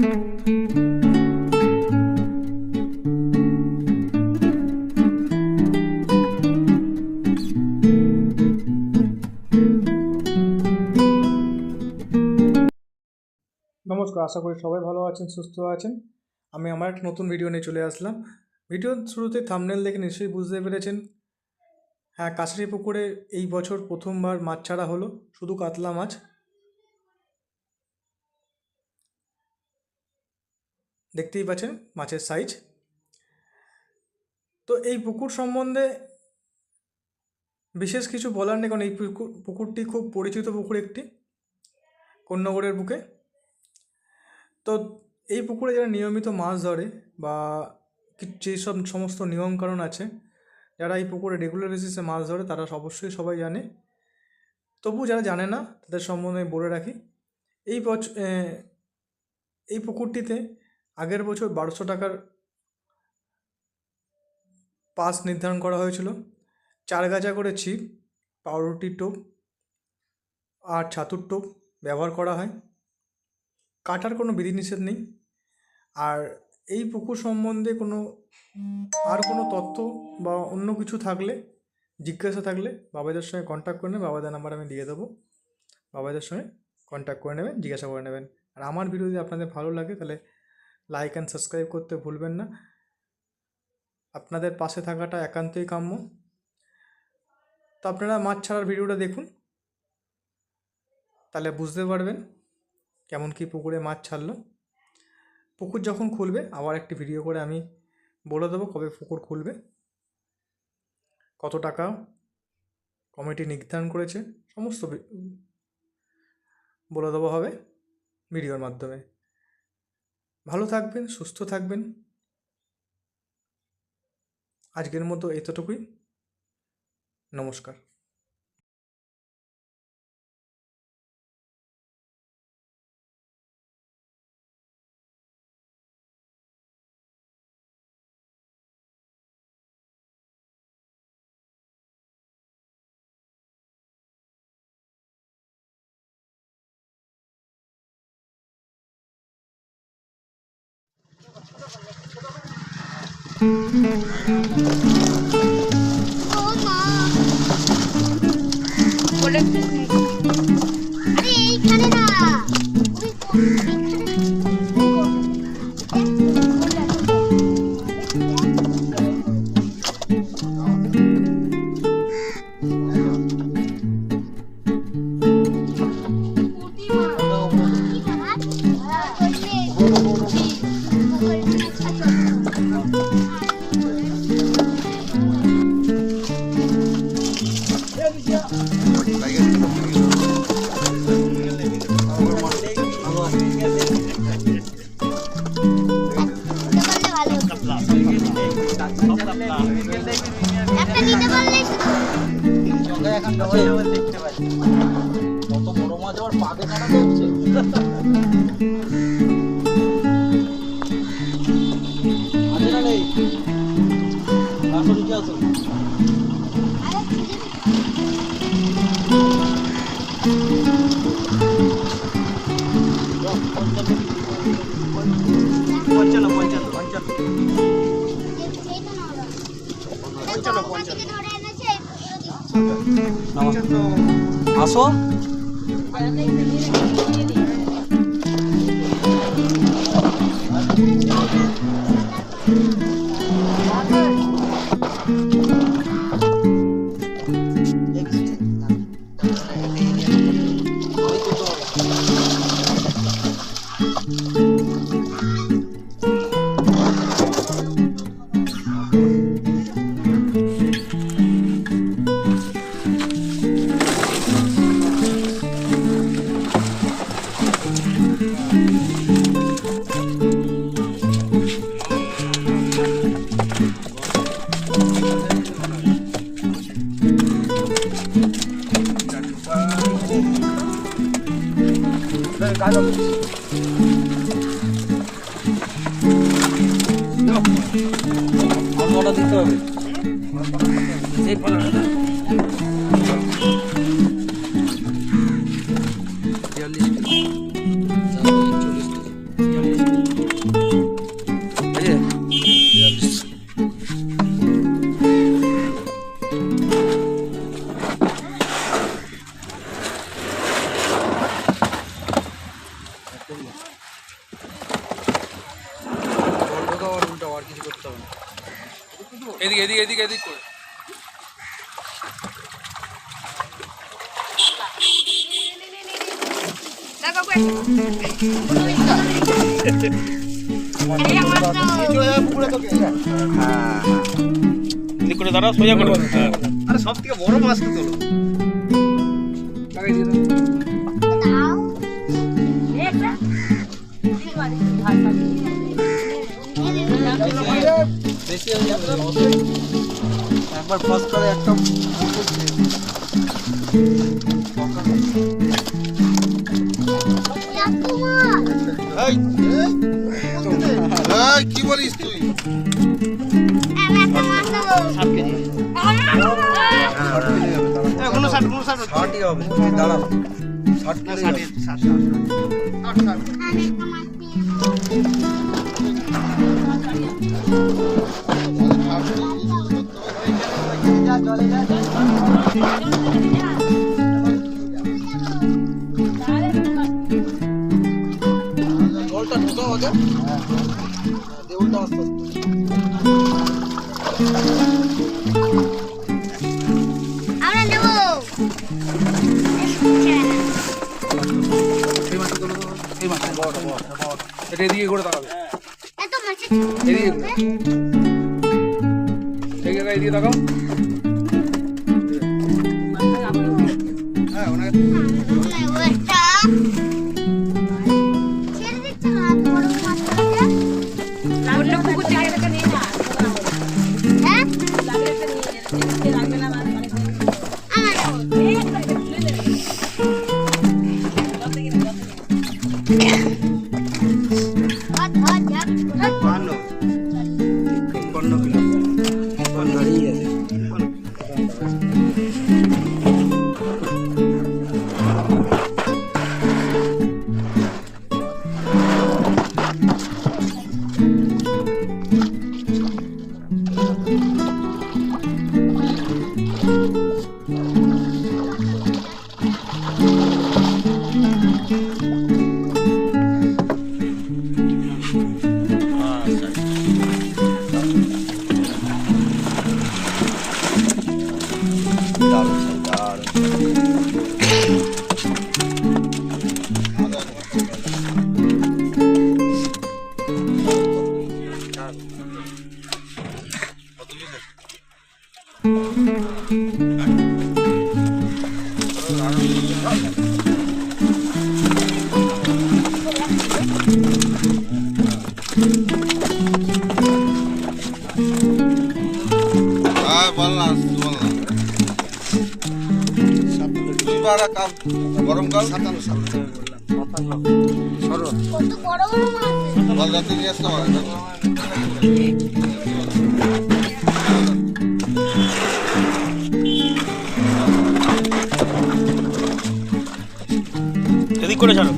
নমস্কার, আশা করি সবাই ভালো আছেন, সুস্থ আছেন। আমি আমার একটা নতুন ভিডিও নিয়ে চলে আসলাম। ভিডিওর শুরুতে থাম্বনেল দেখে নিশ্চয়ই বুঝতে পেরেছেন, হ্যাঁ, কাছারি পুকুরে এই বছর প্রথমবার মাছ ছাড়া হলো, শুধু কাতলা মাছ। দেখতেই পাচ্ছেন মাছের সাইজ। তো এই পুকুর সম্বন্ধে বিশেষ কিছু বলার নেই, কারণ এই পুকুরটি খুব পরিচিত পুকুর একটি কোন্নগরের বুকে। তো এই পুকুরে যারা নিয়মিত মাছ ধরে বা যেসব সমস্ত নিয়মকানুন আছে, যারা এই পুকুরে রেগুলার বেসিসে মাছ ধরে তারা অবশ্যই সবাই জানে। তবু যারা জানে না তাদের সম্বন্ধে বলে রাখি। এই বছর এই পুকুরটিতে আগের বছর 1200 টাকার পাস নির্ধারণ করা হয়েছিল। 4 গাজা করে ছিপ, পাউরুটির টোপ আর ছাতুর টোপ ব্যবহার করা হয়। কাটার কোনো বিধিনিষেধ নেই। আর এই পুকুর সম্বন্ধে কোনো তথ্য বা অন্য কিছু থাকলে, জিজ্ঞাসা থাকলে বাবাদের সঙ্গে কন্ট্যাক্ট করে নেবেন। বাবাদের নাম্বার আমি দিয়ে দেবো, বাবাদের সঙ্গে কন্ট্যাক্ট করে নেবেন, জিজ্ঞাসা করে নেবেন। আর আমার ভিডিও যদি আপনাদের ভালো লাগে তাহলে লাইক অ্যান্ড সাবস্ক্রাইব করতে ভুলবেন না। আপনাদের পাশে থাকাটা একান্তই কাম্য। তো আপনারা মাছ ছাড়ার ভিডিওটা দেখুন, তাহলে বুঝতে পারবেন কেমন কি পুকুরে মাছ ছাড়লো। পুকুর যখন খুলবে আবার একটি ভিডিও করে আমি বলে দেবো কবে পুকুর খুলবে, কত টাকা কমিটি নির্ধারণ করেছে, সমস্ত বলে দেওয়া হবে ভিডিওর মাধ্যমে। ভালো থাকবেন, সুস্থ থাকবেন। আজকের মতো এতটুকুই। নমস্কার। আরে এইখানে না, একটা নিতে পারলেই এখন ডবল দেখতে পাচ্ছি কত বড় মাছ আবার পাবে কাটাতে হচ্ছে। আছে না নেই? আসো নিচে আসো। পঞ্চান্ন পঞ্চান্ন পঞ্চান্ন আসো। অর্ডার দিতে হবে সেই পালাটা 42 40 আর উল্টাও, আর কিছু করতে হবে না। এদিকে এদিকে এদিকে এদিক করে এদিক করে দাঁড়াও, সোজা করে হ্যাঁ। আরে সব থেকে বড় মাছটা তোলো। লাগাই দিয়ে দাও। বেশি হয়ে যাবে না। একবার ফার্স্ট করে একটা এই কি বলিস তুই? 7 কেজি। কোনো 60 হবে। দাঁড়াও। 60 জলটা ঢোকাও আগে। দেউলটা আস্তে আমরা নেব এই মাছটা তোলো তো, এই মাছটা বড় বড় এটা এদিকে করে তাকাবে, এত মাছে এদিকে করে। এই জায়গায় এদিকে তাকাও। হ্যাঁ ওনাকে ওটা ছেড়ে দিচ্ছে না এত বড় মাছটাকে। অন্য পুকুর থেকে একটা নিয়ে না হ্যাঁ লাগলে একটা নিয়ে যেতে লাগবে না মানে আমার ধর ধর 55 কিলো দাঁড়িয়ে আছে। গরমকাল 57 কত বড় বড় মাছ বল রাতে নিয়ে আসতে হবে। এদিক করে ছাড়ো।